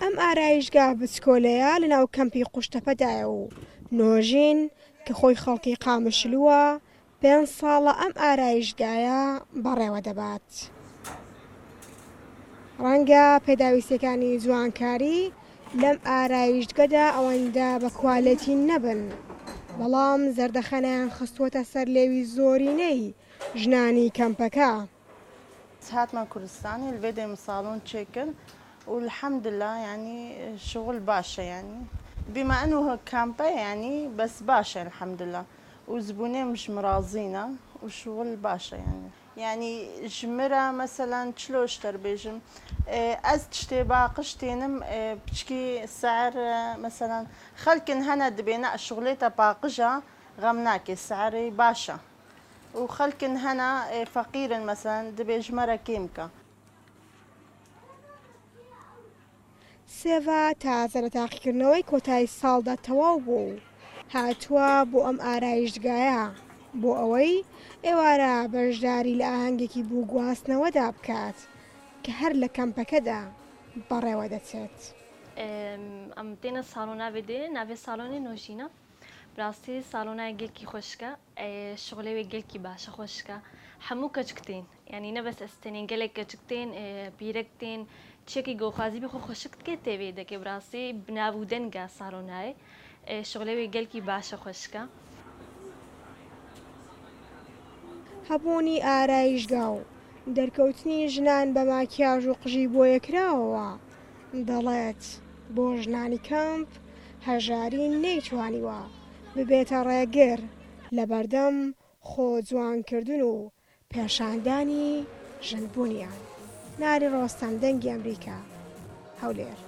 ئەم ئارایشگا بچکۆلەیە لەناو کەمپی قوشتەپەدایە و نۆژین کە خۆی خەڵکی قامشلووە 5 ساڵە ئەم ئارایشگایە بەڕێوە دەبات. ڕەنگە پێداویستەکانی جوانکاری لەم ئارایشگەدا ئەوەندە بە کوالەتی نەبن، بەڵام زەردەخەنەیان خستووەتە سەر لێوی زۆرینەی ژنانی کەمپەکە. هاتمان کوردستانی البێدێ ساڵۆن چێکرد والحمد لله يعني شغل باشا يعني بما انه كامبا يعني بس باشا الحمد لله وزبوني مش مرازينا وشغل باشا يعني جمرة مثلا شلوش تربيجم از تشتي باقشتينم بشكي سعر مثلا خلكن هنا دبينا شغليتا باقجة غمناكي سعري باشا وخلكن هنا فقير مثلا دبي جمرة كيمكا. سێڤا تازە لە تاقیکردنەوەی کۆتایی ساڵدا تەواو بوو هاتووە بۆ ئەم ئارایشگایە بۆ ئەوەی ئێوارە بەشداری لە ئاهەنگێکی بوو گواستنەوەدا بکات کە هەر لە کەمپەکەدا بەڕێوە دەچێت. ئەم تێنە ساڵۆنا بێدێ ناوێ ساڵۆنی نۆژینە براستی ساڵۆنای گەلکی خۆشکە شغلێوێ گەلکی باشە خۆشکە هەموو کەچکتین یعنی نەبەس ئەستێنین گەلێک کەچکتین پیرەکتین چێکی گۆخوازی بخۆ خۆشکت کێ تێوێ دەکەی براستی بنابوودەنگە ساڵۆنای شغلێوێ گەلکی باشە خۆشکە. هەبوونی ئارایشگا و دەرکەوتنی ژنان بە ماکیاژ و قژی بۆ یەکراوەوە دەڵێت بۆ ژنانی کەمپ هەژاری نەیتوانیوە ببێتە ڕێگر لە بەردەم خۆ جوانکردن و پێشاندانی ژنبوونیان. ناری ڕۆستەم دەنگی ئەمریکا هەولێر.